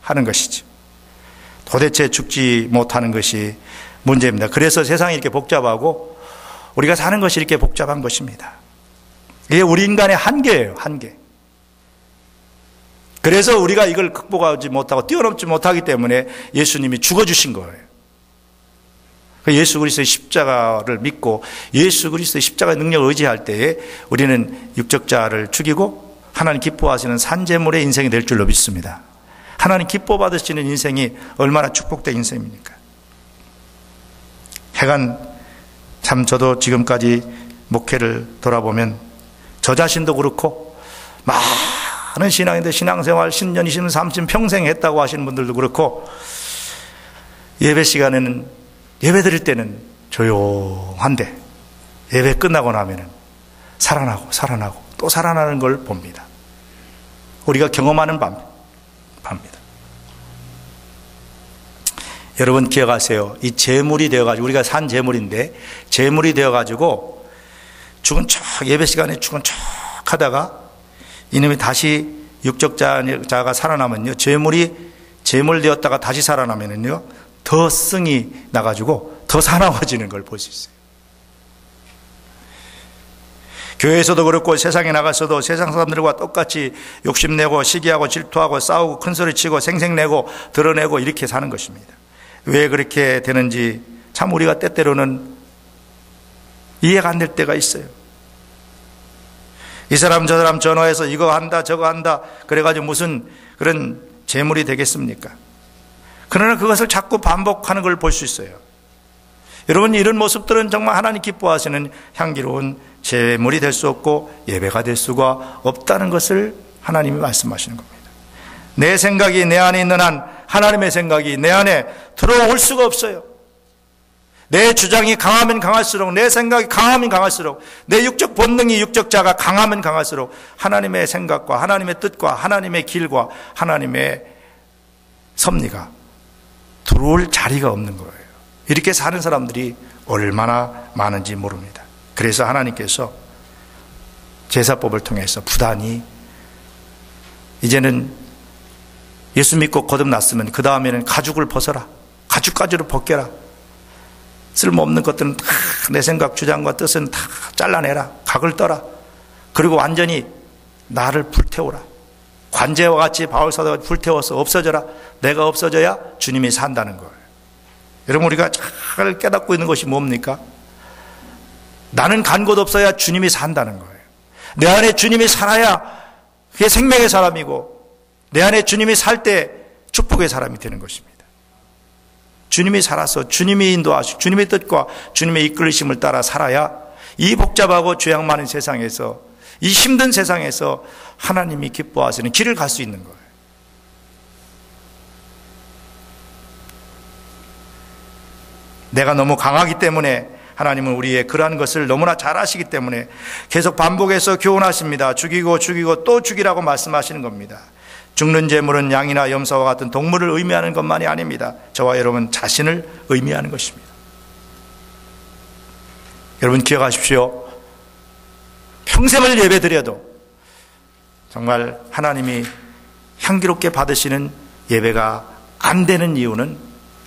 하는 것이지. 도대체 죽지 못하는 것이 문제입니다. 그래서 세상이 이렇게 복잡하고 우리가 사는 것이 이렇게 복잡한 것입니다. 이게 우리 인간의 한계예요, 한계. 그래서 우리가 이걸 극복하지 못하고 뛰어넘지 못하기 때문에 예수님이 죽어주신 거예요. 예수 그리스도의 십자가를 믿고 예수 그리스도의 십자가의 능력을 의지할 때에 우리는 육적자를 죽이고 하나님 기뻐하시는 산제물의 인생이 될 줄로 믿습니다. 하나님 기뻐 받으시는 인생이 얼마나 축복된 인생입니까? 하여간 참 저도 지금까지 목회를 돌아보면 저 자신도 그렇고 많은 신앙인들 신앙생활 10년, 20년, 30년 평생 했다고 하시는 분들도 그렇고 예배 시간에는 예배 드릴 때는 조용한데 예배 끝나고 나면은 살아나고 또 살아나는 걸 봅니다. 우리가 경험하는 바입니다. 여러분 기억하세요. 이 제물이 되어가지고 우리가 산 제물인데 제물이 되어가지고 죽은 척 예배 시간에 죽은 척 하다가 이놈이 다시 육적자가 살아나면요 제물 되었다가 다시 살아나면은요 더 승이 나가지고 더 사나워지는 걸 볼 수 있어요. 교회에서도 그렇고 세상에 나가서도 세상 사람들과 똑같이 욕심내고 시기하고 질투하고 싸우고 큰소리치고 생색내고 드러내고 이렇게 사는 것입니다. 왜 그렇게 되는지 참 우리가 때때로는 이해가 안 될 때가 있어요. 이 사람 저 사람 전화해서 이거 한다 저거 한다 그래가지고 무슨 그런 재물이 되겠습니까? 그러나 그것을 자꾸 반복하는 걸 볼 수 있어요. 여러분 이런 모습들은 정말 하나님 기뻐하시는 향기로운 재물이 될 수 없고 예배가 될 수가 없다는 것을 하나님이 말씀하시는 겁니다. 내 생각이 내 안에 있는 한 하나님의 생각이 내 안에 들어올 수가 없어요. 내 주장이 강하면 강할수록 내 생각이 강하면 강할수록 내 육적 본능이 육적자가 강하면 강할수록 하나님의 생각과 하나님의 뜻과 하나님의 길과 하나님의 섭리가 들어올 자리가 없는 거예요. 이렇게 사는 사람들이 얼마나 많은지 모릅니다. 그래서 하나님께서 제사법을 통해서 부단히 이제는 예수 믿고 거듭났으면 그 다음에는 가죽을 벗어라. 가죽까지로 벗겨라. 쓸모없는 것들은 다 내 생각 주장과 뜻은 다 잘라내라. 각을 떠라. 그리고 완전히 나를 불태워라. 관제와 같이 바울사도가 불태워서 없어져라. 내가 없어져야 주님이 산다는 거예요. 여러분 우리가 잘 깨닫고 있는 것이 뭡니까? 나는 간 곳 없어야 주님이 산다는 거예요. 내 안에 주님이 살아야 그게 생명의 사람이고 내 안에 주님이 살 때 축복의 사람이 되는 것입니다. 주님이 살아서 주님이 인도하시고 주님의 뜻과 주님의 이끌리심을 따라 살아야 이 복잡하고 죄악 많은 세상에서 이 힘든 세상에서 하나님이 기뻐하시는 길을 갈 수 있는 거예요. 내가 너무 강하기 때문에 하나님은 우리의 그러한 것을 너무나 잘 아시기 때문에 계속 반복해서 교훈하십니다. 죽이고 또 죽이라고 말씀하시는 겁니다. 죽는 제물은 양이나 염소와 같은 동물을 의미하는 것만이 아닙니다. 저와 여러분 자신을 의미하는 것입니다. 여러분 기억하십시오. 평생을 예배드려도 정말 하나님이 향기롭게 받으시는 예배가 안 되는 이유는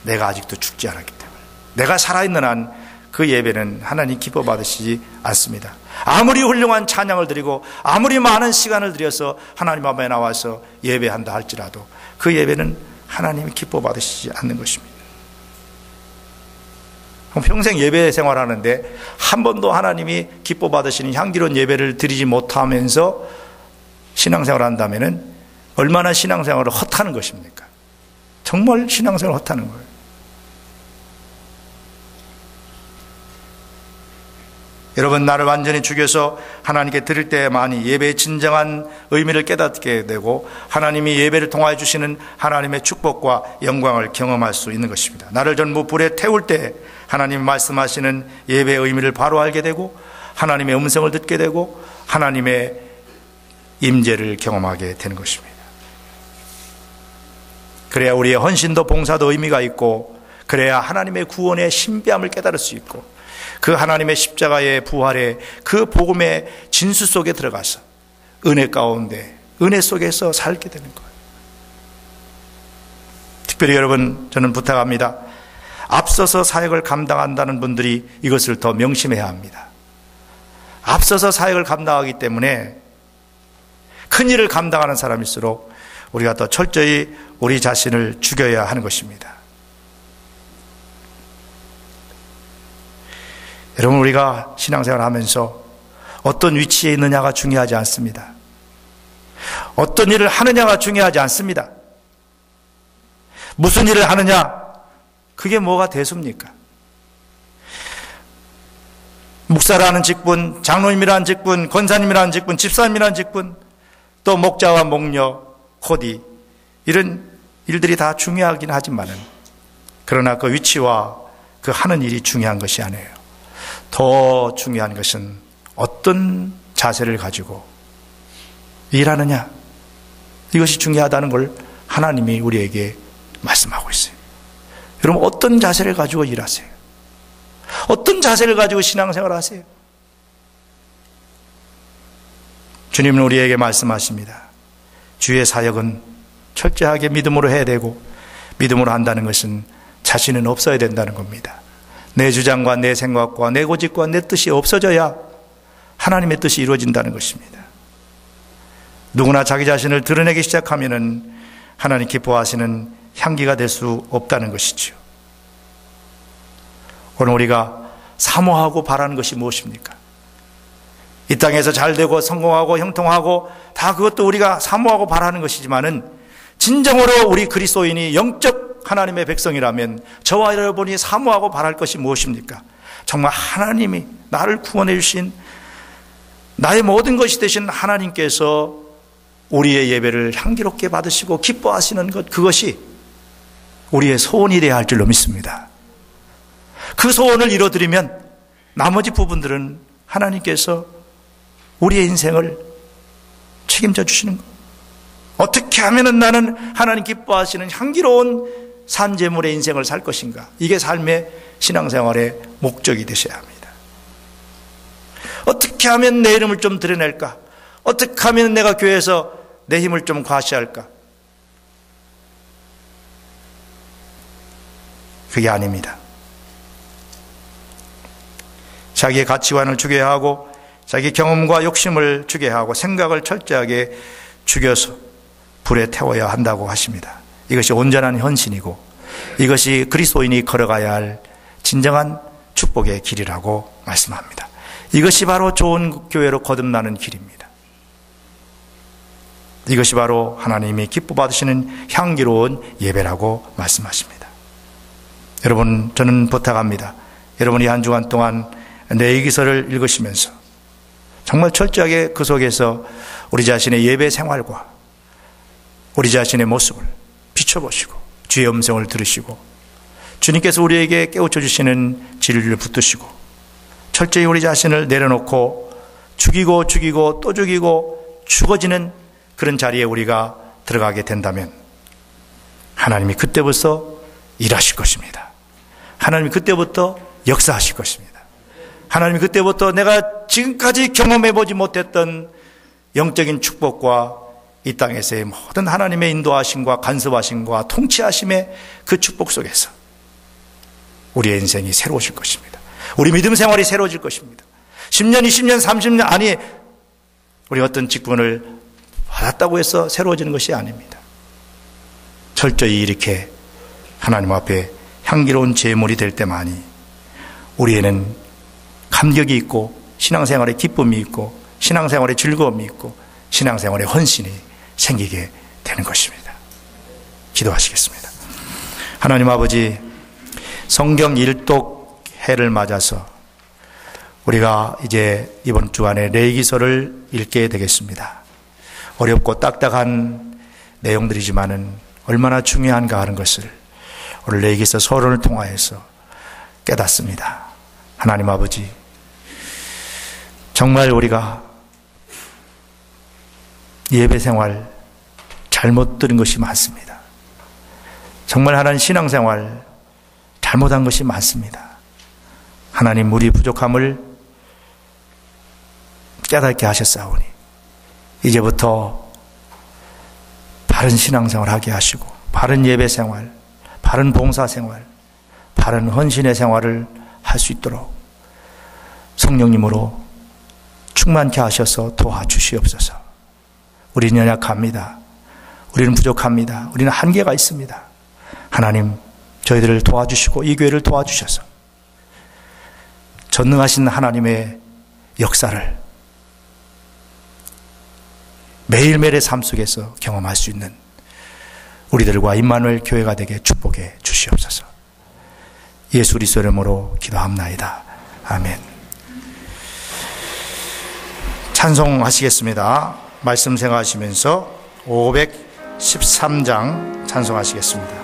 내가 아직도 죽지 않았기 때문에 내가 살아있는 한 그 예배는 하나님 기뻐 받으시지 않습니다. 아무리 훌륭한 찬양을 드리고 아무리 많은 시간을 들여서 하나님 앞에 나와서 예배한다 할지라도 그 예배는 하나님이 기뻐 받으시지 않는 것입니다. 평생 예배 생활하는데 한 번도 하나님이 기뻐 받으시는 향기로운 예배를 드리지 못하면서 신앙생활을 한다면 얼마나 신앙생활을 헛하는 것입니까? 정말 신앙생활을 헛하는 거예요. 여러분 나를 완전히 죽여서 하나님께 드릴 때만이 예배의 진정한 의미를 깨닫게 되고 하나님이 예배를 통하여 주시는 하나님의 축복과 영광을 경험할 수 있는 것입니다. 나를 전부 불에 태울 때 하나님이 말씀하시는 예배의 의미를 바로 알게 되고 하나님의 음성을 듣게 되고 하나님의 임재를 경험하게 되는 것입니다. 그래야 우리의 헌신도 봉사도 의미가 있고 그래야 하나님의 구원의 신비함을 깨달을 수 있고 그 하나님의 십자가의 부활의 그 복음의 진수 속에 들어가서 은혜 가운데 은혜 속에서 살게 되는 거예요. 특별히 여러분, 저는 부탁합니다. 앞서서 사역을 감당한다는 분들이 이것을 더 명심해야 합니다. 앞서서 사역을 감당하기 때문에 큰 일을 감당하는 사람일수록 우리가 더 철저히 우리 자신을 죽여야 하는 것입니다. 여러분, 우리가 신앙생활을 하면서 어떤 위치에 있느냐가 중요하지 않습니다. 어떤 일을 하느냐가 중요하지 않습니다. 무슨 일을 하느냐, 그게 뭐가 대수입니까? 목사라는 직분, 장로님이라는 직분, 권사님이라는 직분, 집사님이라는 직분, 또 목자와 목녀, 코디, 이런 일들이 다 중요하긴 하지만은, 그러나 그 위치와 그 하는 일이 중요한 것이 아니에요. 더 중요한 것은 어떤 자세를 가지고 일하느냐, 이것이 중요하다는 걸 하나님이 우리에게 말씀하고 있어요. 여러분, 어떤 자세를 가지고 일하세요? 어떤 자세를 가지고 신앙생활을 하세요? 주님은 우리에게 말씀하십니다. 주의 사역은 철저하게 믿음으로 해야 되고, 믿음으로 한다는 것은 자신은 없어야 된다는 겁니다. 내 주장과 내 생각과 내 고집과 내 뜻이 없어져야 하나님의 뜻이 이루어진다는 것입니다. 누구나 자기 자신을 드러내기 시작하면은 하나님 기뻐하시는 향기가 될 수 없다는 것이죠. 오늘 우리가 사모하고 바라는 것이 무엇입니까? 이 땅에서 잘되고 성공하고 형통하고 다 그것도 우리가 사모하고 바라는 것이지만은, 진정으로 우리 그리스도인이 영적 하나님의 백성이라면 저와 여러분이 사모하고 바랄 것이 무엇입니까? 정말 하나님이 나를 구원해 주신, 나의 모든 것이 되신 하나님께서 우리의 예배를 향기롭게 받으시고 기뻐하시는 것, 그것이 우리의 소원이 되어야 할 줄로 믿습니다. 그 소원을 이뤄드리면 나머지 부분들은 하나님께서 우리의 인생을 책임져 주시는 것. 어떻게 하면 나는 하나님 기뻐하시는 향기로운 산재물의 인생을 살 것인가? 이게 삶의 신앙생활의 목적이 되셔야 합니다. 어떻게 하면 내 이름을 좀 드러낼까? 어떻게 하면 내가 교회에서 내 힘을 좀 과시할까? 그게 아닙니다. 자기의 가치관을 죽여야 하고, 자기 경험과 욕심을 죽여야 하고, 생각을 철저하게 죽여서 불에 태워야 한다고 하십니다. 이것이 온전한 헌신이고, 이것이 그리스도인이 걸어가야 할 진정한 축복의 길이라고 말씀합니다. 이것이 바로 좋은 교회로 거듭나는 길입니다. 이것이 바로 하나님이 기뻐 받으시는 향기로운 예배라고 말씀하십니다. 여러분, 저는 부탁합니다. 여러분이 한 주간 동안 레위기서를 읽으시면서 정말 철저하게 그 속에서 우리 자신의 예배 생활과 우리 자신의 모습을 비춰보시고 주의 음성을 들으시고 주님께서 우리에게 깨우쳐 주시는 진리를 붙드시고 철저히 우리 자신을 내려놓고 죽이고 또 죽이고 죽어지는 그런 자리에 우리가 들어가게 된다면 하나님이 그때부터 일하실 것입니다. 하나님이 그때부터 역사하실 것입니다. 하나님이 그때부터 내가 지금까지 경험해보지 못했던 영적인 축복과 이 땅에서의 모든 하나님의 인도하심과 간섭하심과 통치하심의 그 축복 속에서 우리의 인생이 새로워질 것입니다. 우리 믿음 생활이 새로워질 것입니다. 10년, 20년, 30년 아니 우리 어떤 직분을 받았다고 해서 새로워지는 것이 아닙니다. 철저히 이렇게 하나님 앞에 향기로운 제물이 될 때만이 우리에는 감격이 있고 신앙생활에 기쁨이 있고 신앙생활에 즐거움이 있고 신앙생활에 헌신이 생기게 되는 것입니다. 기도하시겠습니다. 하나님 아버지, 성경 일독 해를 맞아서 우리가 이제 이번 주간에 레위기서를 읽게 되겠습니다. 어렵고 딱딱한 내용들이지만은 얼마나 중요한가 하는 것을 오늘 레위기서 서론을 통하여서 깨닫습니다. 하나님 아버지, 정말 우리가 예배 생활 잘못 들은 것이 많습니다. 정말 하나님 신앙생활 잘못한 것이 많습니다. 하나님 우리 부족함을 깨닫게 하셨사오니 이제부터 바른 신앙생활 하게 하시고 바른 예배 생활, 바른 봉사 생활, 바른 헌신의 생활을 할 수 있도록 성령님으로 충만케 하셔서 도와주시옵소서. 우리는 연약합니다. 우리는 부족합니다. 우리는 한계가 있습니다. 하나님, 저희들을 도와주시고 이 교회를 도와주셔서 전능하신 하나님의 역사를 매일매일의 삶 속에서 경험할 수 있는 우리들과 임마누엘 교회가 되게 축복해 주시옵소서. 예수 그리스도 이름으로 기도합나이다. 아멘. 찬송하시겠습니다. 말씀 생각하시면서 513장 찬송하시겠습니다.